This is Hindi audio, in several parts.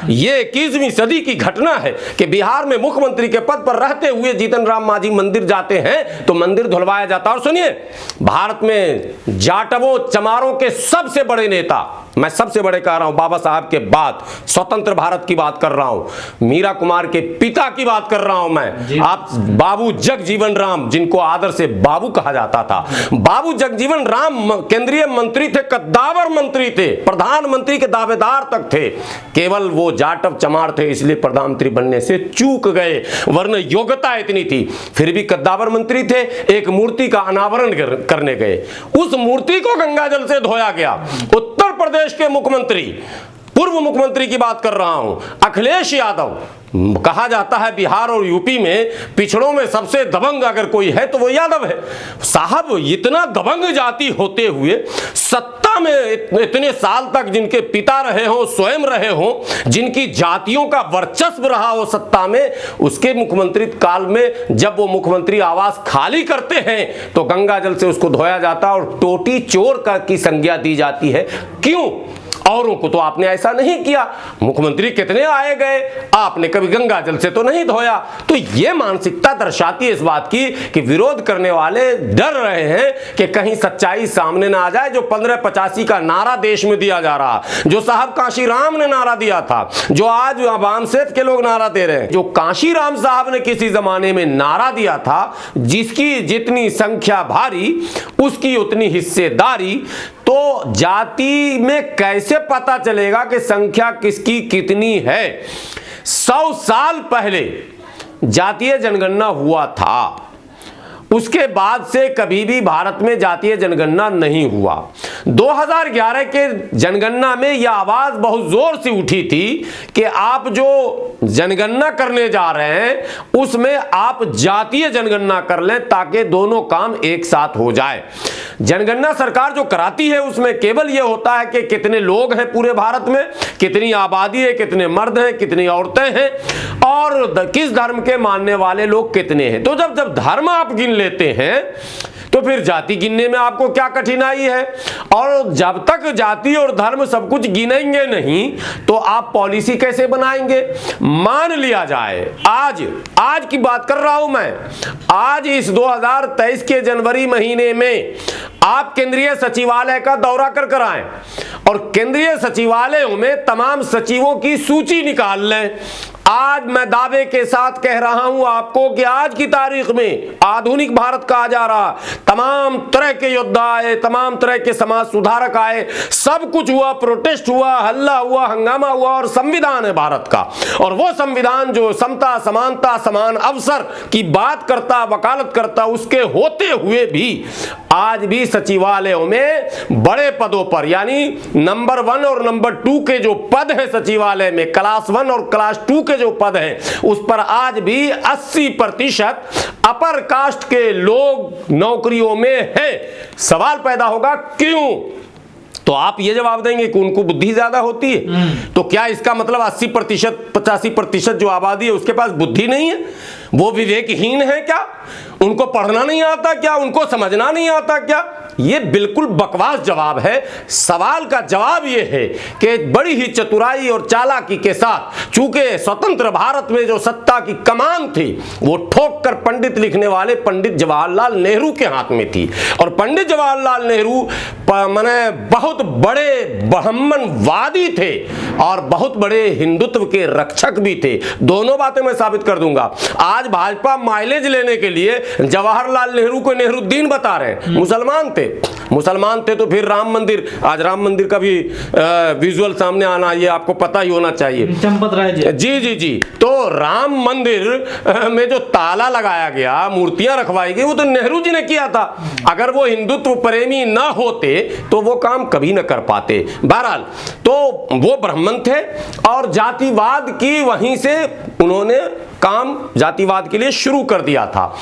ये 21वीं सदी की घटना है कि बिहार में मुख्यमंत्री के पद पर रहते हुए जीतन राम मांझी मंदिर जाते हैं तो मंदिर धुलवाया जाता। और सुनिए, भारत में जाटवों चमारों के सबसे बड़े नेता, मैं सबसे बड़े कह रहा हूं, बाबा साहब के बाद स्वतंत्र भारत की बात कर रहा हूं, मीरा कुमार के पिता की बात कर रहा हूं मैं, आप बाबू जगजीवन राम, जिनको आदर से बाबू कहा जाता था। बाबू जगजीवन राम केंद्रीय मंत्री थे, कद्दावर मंत्री थे, प्रधानमंत्री के दावेदार तक थे। केवल वो जाटव चमार थे इसलिए प्रधानमंत्री बनने से चूक गए, वरना योग्यता इतनी थी। फिर भी कद्दावर मंत्री थे, एक मूर्ति का अनावरण करने गए, उस मूर्ति को गंगाजल से धोया गया। उत्तर प्रदेश के मुख्यमंत्री, पूर्व मुख्यमंत्री की बात कर रहा हूं, अखिलेश यादव, कहा जाता है बिहार और यूपी में पिछड़ों में सबसे दबंग अगर कोई है तो वो यादव है। साहब, इतना दबंग जाति होते हुए सत्ता में इतने साल तक जिनके पिता रहे हों, स्वयं रहे हों, जिनकी जातियों का वर्चस्व रहा हो सत्ता में, उसके मुख्यमंत्री काल में जब वो मुख्यमंत्री आवास खाली करते हैं तो गंगाजल से उसको धोया जाता और टोटी चोर की संज्ञा दी जाती है। क्यों? औरों को तो आपने ऐसा नहीं किया, मुख्यमंत्री कितने आए गए, आपने कभी गंगाजल से तो नहीं धोया। तो ये मानसिकता दर्शाती है इस बात की कि विरोध करने वाले डर रहे हैं कि कहीं सच्चाई सामने ना आ जाए। जो 1585 का नारा देश में दिया जा रहा, जो साहब काशीराम ने नारा दिया था, जो आज अवाम सेठ के लोग नारा दे रहे हैं, जो काशीराम साहब ने किसी जमाने में नारा दिया था, जिसकी जितनी संख्या भारी उसकी उतनी हिस्सेदारी, तो जाति में कैसे पता चलेगा कि संख्या किसकी कितनी है? 100 साल पहले जातीय जनगणना हुआ था, उसके बाद से कभी भी भारत में जातीय जनगणना नहीं हुआ। 2011 के जनगणना में यह आवाज बहुत जोर से उठी थी कि आप जो जनगणना करने जा रहे हैं उसमें आप जातीय जनगणना कर लें ताकि दोनों काम एक साथ हो जाए। जनगणना सरकार जो कराती है उसमें केवल यह होता है कि कितने लोग हैं पूरे भारत में, कितनी आबादी है, कितने मर्द हैं, कितनी औरतें हैं और किस धर्म के मानने वाले लोग कितने हैं। तो जब धर्म आप गिन लेते हैं तो फिर जाति गिनने में आपको क्या कठिनाई है? और जब तक जाति और धर्म सब कुछ गिनेंगे नहीं तो आप पॉलिसी कैसे बनाएंगे? मान लिया जाए, आज की बात कर रहा हूं मैं, आज इस 2023 के जनवरी महीने में आप केंद्रीय सचिवालय का दौरा कर आए और केंद्रीय सचिवालयों में तमाम सचिवों की सूची निकाल लें। आज मैं दावे के साथ कह रहा हूं आपको कि आज की तारीख में आधुनिक भारत कहा जा रहा, तमाम तरह के योद्धा आए, तमाम तरह के समाज सुधारक आए, सब कुछ हुआ, प्रोटेस्ट हुआ, हल्ला हुआ, हंगामा हुआ और संविधान है भारत का। और वो संविधान जो समता, समानता, समान अवसर की बात करता, वकालत करता, उसके होते हुए भी आज भी सचिवालयों में बड़े पदों पर, यानी नंबर 1 और नंबर 2 के जो पद हैं सचिवालय में, क्लास 1 और क्लास 2 के जो पद हैं उस पर आज भी 80% अपर कास्ट के लोग नौकरियों में हैं। सवाल पैदा होगा क्यों? तो आप ये जवाब देंगे कि उनको बुद्धि ज्यादा होती है। तो क्या इसका मतलब 80% 85% जो आबादी है उसके पास बुद्धि नहीं है? वो विवेकहीन है क्या? उनको पढ़ना नहीं आता क्या? उनको समझना नहीं आता क्या? ये बिल्कुल बकवास जवाब है। सवाल का जवाब ये है कि बड़ी ही चतुराई और चालाकी के साथ, चूंकि स्वतंत्र भारत में जो सत्ता की कमान थी वो ठोक कर पंडित लिखने वाले पंडित जवाहरलाल नेहरू के हाथ में थी। और पंडित जवाहरलाल नेहरू माने बहुत बड़े ब्राह्मणवादी थे और बहुत बड़े हिंदुत्व के रक्षक भी थे। दोनों बातें मैं साबित कर दूंगा। आज भाजपा माइलेज लेने के लिए जवाहरलाल नेहरू को नेहरूद्दीन बता रहे हैं। मुसलमान थे तो फिर राम मंदिर, आज राम मंदिर का भी विजुअल सामने आना, ये आपको पता ही होना चाहिए। चंपत राय जी। तो राम मंदिर में जो ताला लगाया गया, मूर्तियां रखवाई गई, वो तो नेहरू जी ने किया था। अगर वो हिंदुत्व प्रेमी ना होते तो वो काम कभी न कर पाते। बहरहाल, तो वो ब्राह्मण थे और जातिवाद की वहीं से उन्होंने काम जातिवाद के लिए शुरू कर दिया था।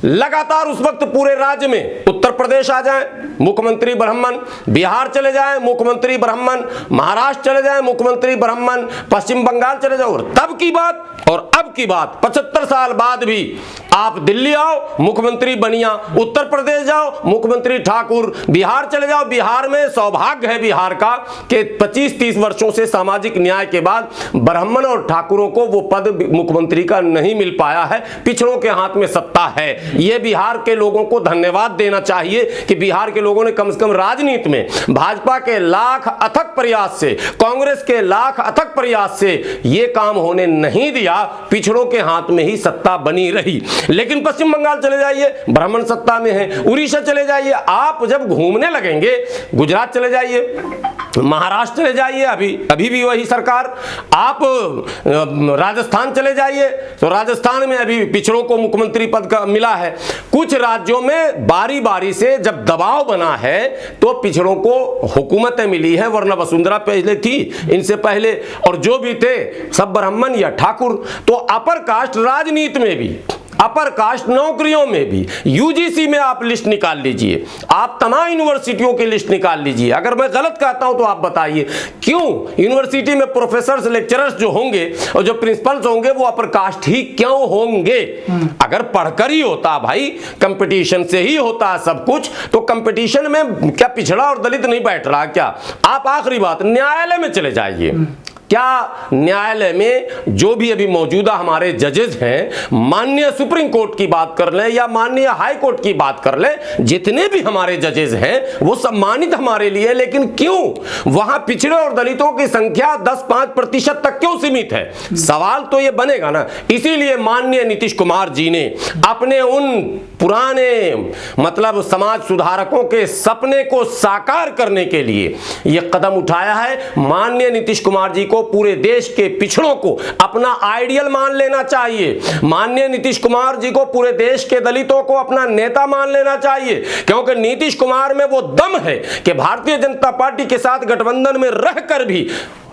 लगातार उस वक्त पूरे राज्य में उत्तर प्रदेश आ जाए मुख्यमंत्री ब्राह्मण, बिहार चले जाए मुख्यमंत्री ब्राह्मण, महाराष्ट्र चले जाए मुख्यमंत्री ब्राह्मण, पश्चिम बंगाल चले जाओ। और तब की बात और अब की बात 75 साल बाद भी आप दिल्ली आओ मुख्यमंत्री बनिया, उत्तर प्रदेश जाओ मुख्यमंत्री ठाकुर, बिहार चले जाओ, बिहार में सौभाग्य है बिहार का कि 25-30 वर्षों से सामाजिक न्याय के बाद ब्राह्मण और ठाकुरों को वो पद मुख्यमंत्री का नहीं मिल पाया है, पिछड़ों के हाथ में सत्ता है। ये बिहार के लोगों को धन्यवाद देना चाहिए कि बिहार के लोगों ने कम से कम राजनीति में भाजपा के लाख अथक प्रयास से, कांग्रेस के लाख अथक प्रयास से ये काम होने नहीं दिया, पिछड़ों के हाथ में ही सत्ता बनी रही। लेकिन पश्चिम बंगाल चले जाइए, ब्राह्मण सत्ता में है, उड़ीसा चले जाइए, आप जब घूमने लगेंगे, गुजरात चले जाइए, महाराष्ट्र चले जाइए, अभी भी वही सरकार, आप राजस्थान चले जाइए तो राजस्थान में अभी पिछड़ों को मुख्यमंत्री पद का मिला है। कुछ राज्यों में बारी बारी से जब दबाव बना है तो पिछड़ों को हुकूमतें मिली है, वरना वसुंधरा पहले थी इनसे पहले, और जो भी थे सब ब्राह्मण या ठाकुर। तो अपर कास्ट राजनीति में भी, अपर कास्ट नौकरियों में भी, यूजीसी में आप लिस्ट निकाल लीजिए, आप तमाम यूनिवर्सिटियों की लिस्ट निकाल लीजिए। अगर मैं गलत कहता हूं तो आप बताइए, क्यों यूनिवर्सिटी में प्रोफेसर्स लेक्चरर्स जो होंगे और जो प्रिंसिपल्स होंगे वो अपर कास्ट ही क्यों होंगे? अगर पढ़कर ही होता भाई, कंपटीशन से ही होता सब कुछ, तो कंपटीशन में क्या पिछड़ा और दलित नहीं बैठ रहा क्या? आप आखिरी बात, न्यायालय में चले जाइए, क्या न्यायालय में जो भी अभी मौजूदा हमारे जजेस हैं, माननीय सुप्रीम कोर्ट की बात कर लें या माननीय हाई कोर्ट की बात कर लें, जितने भी हमारे जजेस हैं वो सम्मानित हमारे लिए, लेकिन क्यों वहां पिछड़े और दलितों की संख्या 10-5% तक क्यों सीमित है? सवाल तो ये बनेगा ना। इसीलिए माननीय नीतीश कुमार जी ने अपने उन पुराने मतलब समाज सुधारकों के सपने को साकार करने के लिए यह कदम उठाया है। माननीय नीतीश कुमार जी को पूरे देश के पिछड़ों को अपना आइडियल मान लेना चाहिए। माननीय नीतीश कुमार जी को पूरे देश के दलितों को अपना नेता मान लेना चाहिए, क्योंकि नीतीश कुमार में वो दम है कि भारतीय जनता पार्टी के साथ गठबंधन में रहकर भी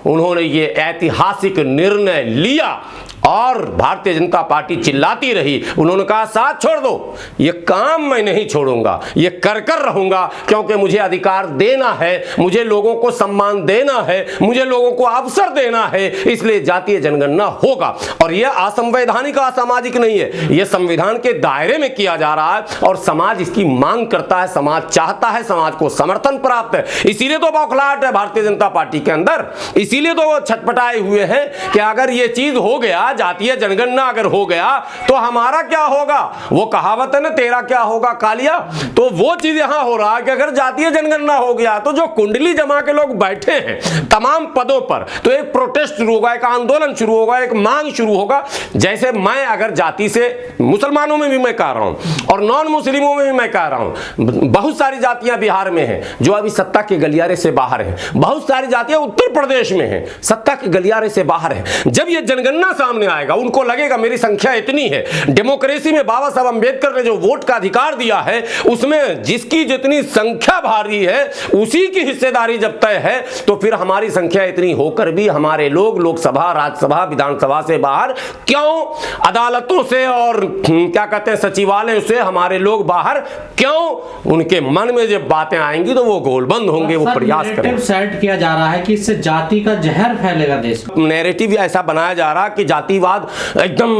उन्होंने ये ऐतिहासिक निर्णय लिया और भारतीय जनता पार्टी चिल्लाती रही। उन्होंने कहा साथ छोड़ दो, ये काम मैं नहीं छोड़ूंगा, ये कर कर रहूंगा, क्योंकि मुझे अधिकार देना है, मुझे लोगों को सम्मान देना है, मुझे लोगों को अवसर देना है, इसलिए जातीय जनगणना होगा। और यह असंवैधानिक असामाजिक नहीं है, यह संविधान के दायरे में किया जा रहा है और समाज इसकी मांग करता है, समाज चाहता है, समाज को समर्थन प्राप्त है। इसीलिए तो बौखलाहट है भारतीय जनता पार्टी के अंदर, इसीलिए तो वो छटपटाए हुए हैं कि अगर ये चीज हो गया, जातीय जनगणना अगर हो गया तो हमारा क्या होगा? वो कहावत है ना, तेरा क्या होगा कालिया। तो वो चीज यहां हो रहा है कि अगर जातीय जनगणना हो गया तो जो कुंडली जमा के लोग बैठे हैं तमाम पदों पर, तो एक प्रोटेस्ट शुरू होगा, एक आंदोलन शुरू होगा, एक मांग शुरू होगा। जैसे मैं अगर जाति से, मुसलमानों में भी मैं कह रहा हूं और नॉन मुस्लिमों में भी मैं कह रहा हूं, बहुत सारी जातियां बिहार में हैं जो अभी सत्ता के गलियारे से बाहर हैं, बहुत सारी जातियां उत्तर प्रदेश में हैं सत्ता के गलियारे से बाहर हैं। जब ये जनगणना सामने आएगा, उनको लगेगा मेरी संख्या इतनी है। डेमोक्रेसी में बाबा साहब अंबेडकर ने जो वोट का अधिकार दिया है उसमें जिसकी जितनी संख्या भारी है उसी की हिस्सेदारी जब तय है, तो फिर हमारी संख्या इतनी होकर भी हमारे लोग लोकसभा, राज्यसभा, विधानसभा से बाहर क्यों? अदालतों से और क्या कहते हैं सचिवालय से हमारे लोग बाहर क्यों? उनके मन में जब बातें आएंगी तो वो गोलबंद होंगे, वो प्रयास करेंगे। सेट किया जा रहा है कि इससे जाति का जहर फैलेगा देश में। नैरेटिव ऐसा बनाया जा रहा है कि जातिवाद एकदम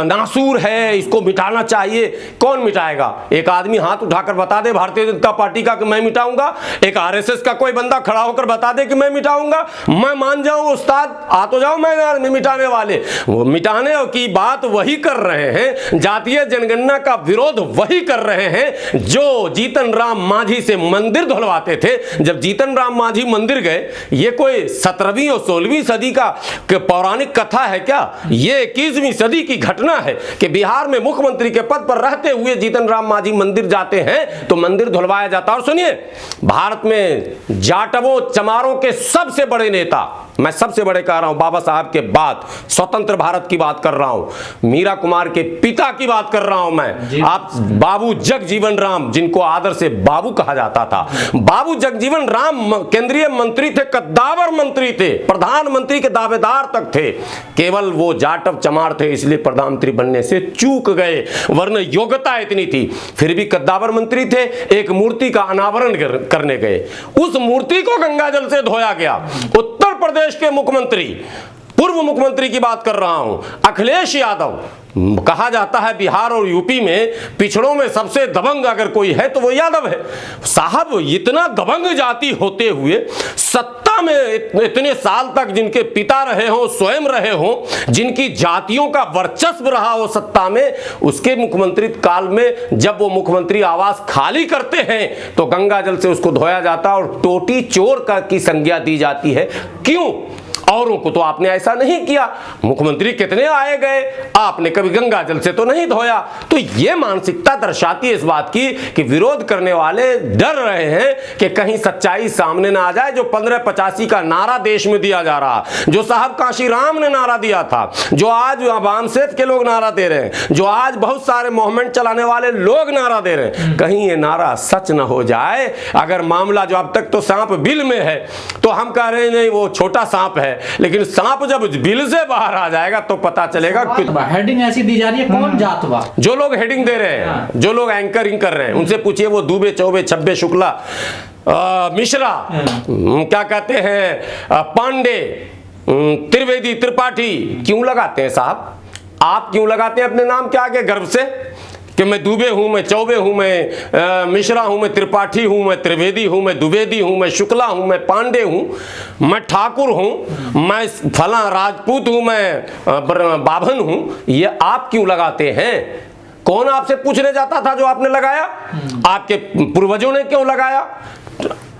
नासूर है, इसको मिटाना चाहिए। कौन मिटाएगा? एक आदमी हाथ उठाकर बता दे भारतीय जनता पार्टी का कि मैं मिटाऊंगा, एक आरएसएस का कोई बंदा खड़ा होकर बता दे कि मैं मिटाऊंगा, मैं मान जाऊं उस्ताद, आ तो जाओ मैं मिटाने वाले। वो मिटाने की बात वही कर रहे हैं, जातीय जनगणना का विरोध वही कर रहे हैं जो जीतन राम मांझी से मंदिर धुलवाते थे। जब जीतन राम मांझी मंदिर गए, ये कोई 17वीं और 16वीं सदी का पौराणिक कथा है क्या? ये 21वीं सदी की घटना है कि बिहार में मुख्यमंत्री के पद पर रहते हुए जीतन राम मांझी मंदिर जाते हैं तो मंदिर धुलवाया जाता। और सुनिए, भारत में जाटवों चमारों के सबसे बड़े नेता, मैं सबसे बड़े कह रहा हूं, बाबा साहब के बाद स्वतंत्र भारत की बात कर रहा हूं, मीरा कुमार के पिता की बात कर रहा हूं मैं, आप बाबू जगजीवन राम, जिनको आदर से बाबू कहा जाता था। बाबू जगजीवन राम केंद्रीय मंत्री थे, कद्दावर मंत्री थे, प्रधानमंत्री के दावेदार तक थे। केवल वो जाटव चमार थे इसलिए प्रधानमंत्री बनने से चूक गए, वरना योग्यता इतनी थी। फिर भी कद्दावर मंत्री थे, एक मूर्ति का अनावरण करने गए, उस मूर्ति को गंगाजल से धोया गया। उत्तर प्रदेश के मुख्यमंत्री पूर्व मुख्यमंत्री की बात कर रहा हूं, अखिलेश यादव। कहा जाता है बिहार और यूपी में पिछड़ों में सबसे दबंग अगर कोई है तो वो यादव है। साहब इतना दबंग जाति होते हुए सत्ता में इतने साल तक जिनके पिता रहे हो, स्वयं रहे हो, जिनकी जातियों का वर्चस्व रहा हो सत्ता में, उसके मुख्यमंत्री काल में जब वो मुख्यमंत्री आवास खाली करते हैं तो गंगा जल से उसको धोया जाता और टोटी चोर की संज्ञा दी जाती है। क्यों? औरों को तो आपने ऐसा नहीं किया। मुख्यमंत्री कितने आए गए, आपने कभी गंगा जल से तो नहीं धोया। तो ये मानसिकता दर्शाती है इस बात की कि विरोध करने वाले डर रहे हैं कि कहीं सच्चाई सामने ना आ जाए। जो 1585 का नारा देश में दिया जा रहा, जो साहब काशीराम ने नारा दिया था, जो आज अवाम सेफ के लोग नारा दे रहे हैं, जो आज बहुत सारे मूवमेंट चलाने वाले लोग नारा दे रहे हैं, कहीं ये नारा सच न हो जाए। अगर मामला जो अब तक तो सांप बिल में है तो हम कह रहे हैं नहीं वो छोटा सांप है, लेकिन सांप जब बिल से बाहर आ जाएगा तो पता चलेगा कि हेडिंग ऐसी दी जा रही है, कौन जातवा। जो लोग हेडिंग दे रहे हैं, जो लोग एंकरिंग कर रहे हैं, उनसे पूछिए वो दुबे, चौबे, छब्बे, शुक्ला, मिश्रा, क्या कहते हैं, पांडे, त्रिवेदी, त्रिपाठी क्यों लगाते हैं साहब? आप क्यों लगाते हैं अपने नाम के आगे गर्व से कि मैं दुबे हूं, मैं चौबे हूं, मैं मिश्रा हूं, मैं त्रिपाठी हूं, मैं त्रिवेदी हूं, मैं द्विवेदी हूं, मैं शुक्ला हूं, मैं पांडे हूं, मैं ठाकुर हूं, मैं फला राजपूत हूं, मैं बाभन हूं? ये आप क्यों लगाते हैं? कौन आपसे पूछने जाता था जो आपने लगाया? आपके पूर्वजों ने क्यों लगाया?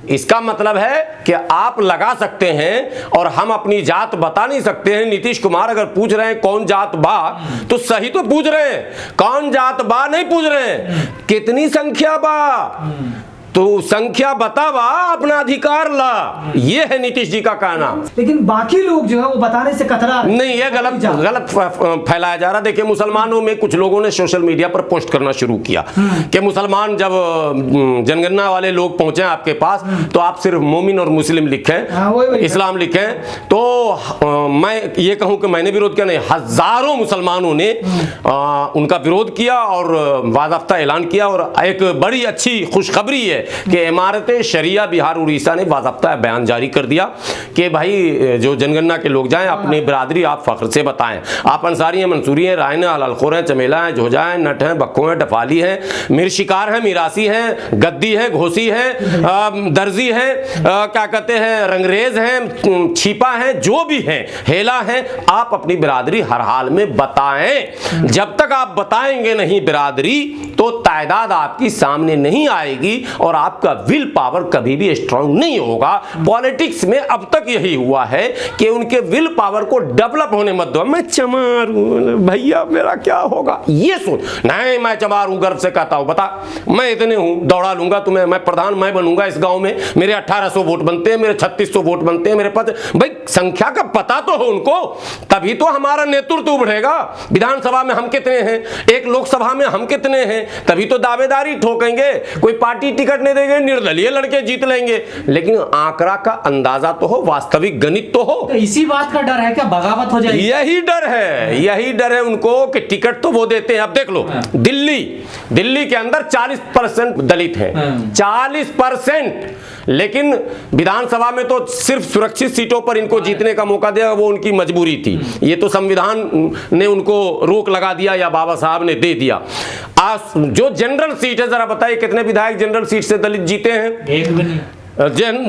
इसका मतलब है कि आप लगा सकते हैं और हम अपनी जात बता नहीं सकते हैं। नीतीश कुमार अगर पूछ रहे हैं कौन जात बा, तो सही तो पूछ रहे हैं, कौन जात बा नहीं पूछ रहे हैं, कितनी संख्या बा, तो संख्या बतावा, अपना अधिकार ला। ये है नीतीश जी का कहना। लेकिन बाकी लोग जो है वो बताने से कतरा रहे। नहीं, ये गलत फैलाया जा रहा। देखिए, मुसलमानों में कुछ लोगों ने सोशल मीडिया पर पोस्ट करना शुरू किया कि मुसलमान जब जनगणना वाले लोग पहुंचे आपके पास तो आप सिर्फ मोमिन और मुस्लिम लिखें, इस्लाम लिखें। तो मैं ये कहूं कि मैंने विरोध किया नहीं, हजारों मुसलमानों ने उनका विरोध किया और वाज़ाफ्ता ऐलान किया। और एक बड़ी अच्छी खुशखबरी है कि इमारत शरिया बिहार उड़ीसा ने वाज़ाफ्ता बयान जारी कर दिया कि भाई जो जनगणना के लोग जाएं अपनी बिरादरी आप फख्र से बताएं। आप अंसारी हैं, मंसूरी हैं, रायन हैं, हलालखोर हैं, चमेला हैं, जोजा हैं, नट हैं, बक्खो हैं, डफाली हैं, मिरशिकार हैं, मिरासी हैं, गद्दी हैं, घोसी हैं, दर्जी हैं, क्या कहते हैं, रंगरेज हैं, छिपा हैं, जो भी हैं, हेला हैं, आप अपनी बिरादरी हर हाल में बताएं। जब तक आप बताएंगे नहीं बिरादरी तो तादाद आपकी सामने नहीं आएगी और आपका विल पावर कभी भी स्ट्रांग नहीं होगा। पॉलिटिक्स में अब तक यही हुआ है कि उनके विल पावर को डेवलप होने मत दो। मैं चमार हूं भैया, मेरा क्या होगा, ये सोच नहीं। मैं चमार हूं, गर्व से कहता हूं, बता मैं इतने हूं, दौड़ा लूंगा तुम्हें, मैं प्रधान मैं बनूंगा इस गांव में, मेरे 1800 वोट बनते हैं, मेरे 3600 वोट बनते हैं, मेरे पास भाई संख्या का पता तो हो उनको, तभी तो हमारा नेतृत्व बढ़ेगा। विधानसभा में हम कितने हैं, एक लोकसभा में हम कितने हैं, तभी तो दावेदारी ठोकेंगे। कोई पार्टी टिकट नहीं देंगे, निर्दलीय लड़के जीत लेंगे, लेकिन आंकड़ा का अंदाजा तो हो, वास्तविक गणित तो हो। तो इसी बात का डर है क्या बगावत हो जाएगी? यही डर है उनको कि टिकट तो वो देते हैं। अब देख लो दिल्ली के अंदर 40% दलित हैं, 40%, लेकिन विधानसभा में तो सिर्फ सुरक्षित सीटों पर इनको जीतने का मौका दिया, वो उनकी मजबूरी थी। ये तो संविधान ने उनको रोक लगा दिया या बाबा साहब ने दे दिया। आज जो जनरल सीट है, जरा बताइए कितने विधायक जनरल सीट से दलित जीते हैं? एक भी नहीं।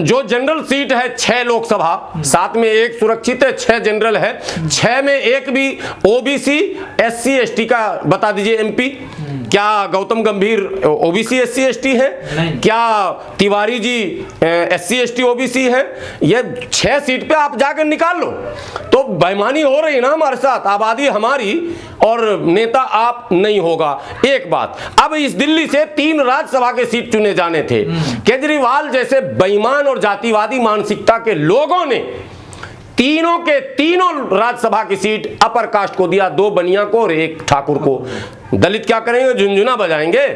जो जनरल सीट है 6 लोकसभा, 7 में 1 सुरक्षित है, 6 जनरल है, 6 में 1 भी ओबीसी SC ST का बता दीजिए MP। क्या गौतम गंभीर ओबीसी SC ST है? क्या Tiwari ji SC ST OBC है? ये 6 सीट पे आप जाकर निकाल लो। तो बेईमानी हो रही ना हमारे साथ, आबादी हमारी और नेता आप नहीं होगा। एक बात, अब इस दिल्ली से 3 राज्यसभा के सीट चुने जाने थे। केजरीवाल जैसे बेईमान और जातिवादी मानसिकता के लोगों ने तीनों राज्यसभा की सीट अपर कास्ट को दिया, 2 बनिया को और 1 ठाकुर को। दलित क्या करेंगे? झुनझुना बजाएंगे।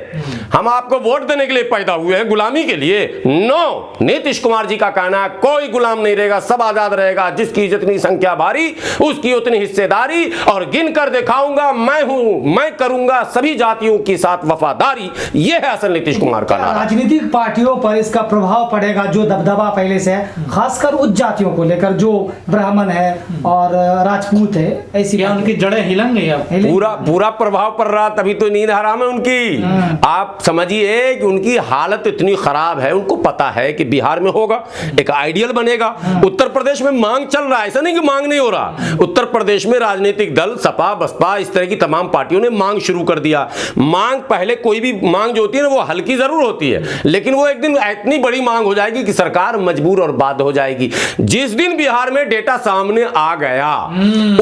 हम आपको वोट देने के लिए पैदा हुए हैं, गुलामी के लिए? नो। नीतीश कुमार जी का कहना है कोई गुलाम नहीं रहेगा, सब आजाद रहेगा, जिसकी जितनी संख्या भारी उसकी उतनी हिस्सेदारी, और गिन कर दिखाऊंगा मैं हूं, मैं करूंगा सभी जातियों के साथ वफादारी। यह है असल नीतीश कुमार का नारा। राजनीतिक पार्टियों पर इसका प्रभाव पड़ेगा, जो दबदबा पहले से है, खासकर उच्च जातियों को लेकर, जो ब्राह्मण है और राजपूत है, ऐसी क्या उनकी जड़ें हिलेंगे? अब पूरा प्रभाव पड़ रहा, तभी तो नींद हराम है उनकी। आप समझिए कि उनकी हालत इतनी खराब है, उनको पता है कि बिहार में होगा, एक आइडियल बनेगा। उत्तर प्रदेश में मांग चल रहा है, ऐसा नहीं कि मांग नहीं हो रहा। उत्तर प्रदेश में राजनीतिक दल सपा बसपा इस तरह की तमाम पार्टियों ने मांग शुरू कर दिया। मांग पहले कोई भी मांग जो होती है ना वो हल्की जरूर होती है, लेकिन वो एक दिन इतनी बड़ी मांग हो जाएगी कि सरकार मजबूर और बाध्य हो जाएगी। जिस दिन बिहार में डेटा सामने आ गया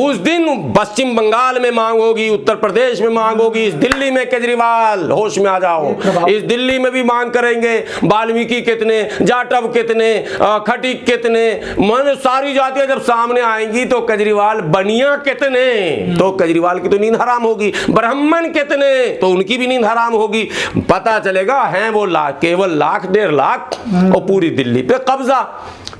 उस दिन पश्चिम बंगाल में मांग होगी, उत्तर प्रदेश में मांग होगी, दिल्ली में केजरीवाल होश में आ जाओ, इस दिल्ली में भी मांग करेंगे। वाल्मीकि कितने, जाटव कितने, खटीक कितने, मन सारी जातियां जब सामने आएंगी तो केजरीवाल बनिया कितने, तो केजरीवाल की तो नींद हराम होगी। ब्राह्मण कितने, तो उनकी भी नींद हराम होगी। पता चलेगा हैं वो केवल लाख 1.5 लाख और पूरी दिल्ली पे कब्जा।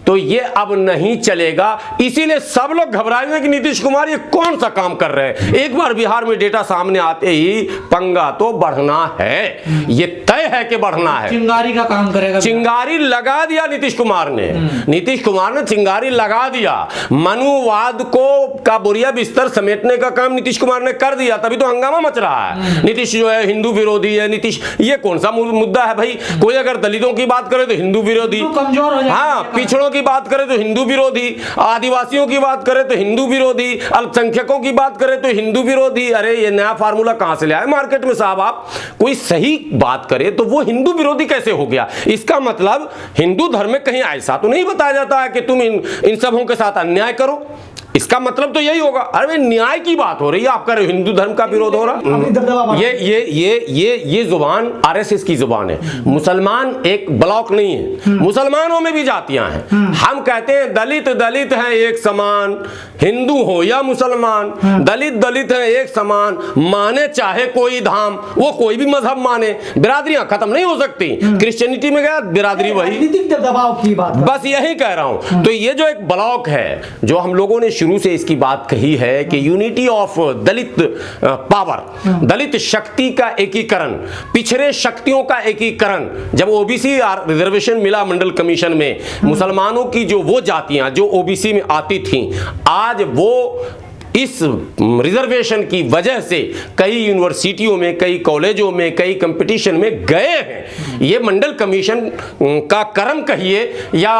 तो ये अब नहीं चलेगा। इसीलिए सब लोग घबराए हुए कि नीतीश कुमार ये कौन सा काम कर रहे हैं। एक बार बिहार में डेटा सामने आते ही पंगा तो बढ़ना है, ये तय है कि बढ़ना है। चिंगारी का काम करेगा। चिंगारी लगा दिया नीतीश कुमार ने। नीतीश कुमार ने चिंगारी लगा दिया। मनुवाद को का बोरिया बिस्तर समेटने का काम नीतीश कुमार ने कर दिया, तभी तो हंगामा मच रहा है। नीतीश जो है हिंदू विरोधी है। नीतीश, ये कौन सा मुद्दा है भाई? कोई अगर दलितों की बात करे तो हिंदू विरोधी, कमजोर हो जाए। हाँ, पिछड़ों की बात करें तो हिंदू विरोधी, आदिवासियों की बात करें तो हिंदू विरोधी, अल्पसंख्यकों की बात करें तो हिंदू विरोधी। अरे ये नया फार्मूला कहां से ले आए मार्केट में साहब? आप कोई सही बात करें तो वो हिंदू विरोधी कैसे हो गया? इसका मतलब हिंदू धर्म में कहीं ऐसा तो नहीं बताया जाता है कि तुम इन सबों के साथ अन्याय करो। इसका मतलब तो यही होगा। अरे न्याय की बात हो रही है, आपका हिंदू धर्म का विरोध हो रहा। ये जुबान आरएसएस की जुबान है। मुसलमान एक ब्लॉक नहीं है, मुसलमानों में भी जातियां हैं। हम कहते हैं दलित दलित हैं एक समान, हिंदू हो या मुसलमान, दलित दलित हैं एक समान, माने चाहे कोई धाम, वो कोई भी मजहब माने, बिरादरियां खत्म नहीं हो सकती। क्रिश्चियनिटी में गया बिरादरी वही, दबाव की बात, बस यही कह रहा हूं। तो ये जो एक ब्लॉक है, जो हम लोगों ने शुरू से इसकी बात कही है कि यूनिटी ऑफ दलित पावर, दलित शक्ति का एकीकरण, पिछड़े शक्तियों का एकीकरण। जब ओबीसी रिजर्वेशन मिला मंडल कमीशन में, मुसलमानों की जो वो जातियां जो ओबीसी में आती थीं, आज वो इस रिजर्वेशन की वजह से कई यूनिवर्सिटियों में, कई कॉलेजों में, कई कंपटीशन में गए हैं। ये मंडल कमीशन का कर्म कहिए या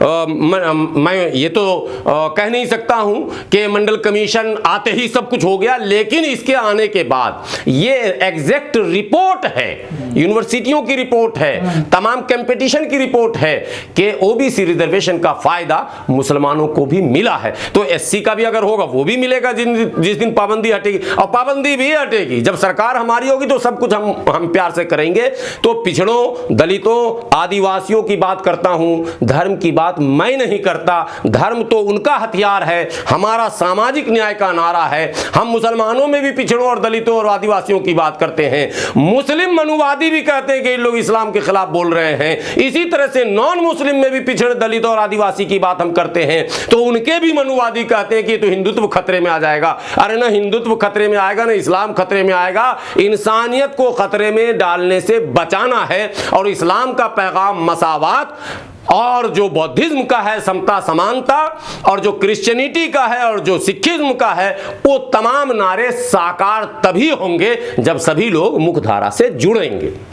मैं ये तो कह नहीं सकता हूं कि मंडल कमीशन आते ही सब कुछ हो गया, लेकिन इसके आने के बाद ये एग्जैक्ट रिपोर्ट है, यूनिवर्सिटियों की रिपोर्ट है, तमाम कंपटीशन की रिपोर्ट है कि ओबीसी रिजर्वेशन का फायदा मुसलमानों को भी मिला है। तो एससी का भी अगर होगा वो भी मिलेगा जिस दिन पाबंदी हटेगी, और पाबंदी भी हटेगी जब सरकार हमारी होगी, तो सब कुछ हम प्यार से करेंगे। तो पिछड़ों, दलितों, आदिवासियों की बात करता हूं, धर्म की बात मैं नहीं करता। धर्म तो उनका हथियार है, हमारा सामाजिक न्याय का नारा है। हम मुसलमानों में भी पिछड़ों और दलितों और आदिवासियों की बात करते हैं। मुस्लिम मनुवादी भी कहते हैं कि इन लोग इस्लाम के खिलाफ बोल रहे हैं। इसी तरह से नॉन मुस्लिम में भी पिछड़े दलितों और आदिवासी की बात हम करते हैं, तो उनके भी मनुवादी कहते हैं कि तो हिंदुत्व खतरे में आ जाएगा। अरे ना हिंदुत्व खतरे में आएगा, ना इस्लाम खतरे में आएगा। इंसानियत को खतरे में डालने से बचाना है, और इस्लाम का पैगाम मसावात, और जो बौद्धिज्म का है समता समानता, और जो क्रिश्चियनिटी का है और जो सिखिज्म का है, वो तमाम नारे साकार तभी होंगे जब सभी लोग मुख्यधारा से जुड़ेंगे।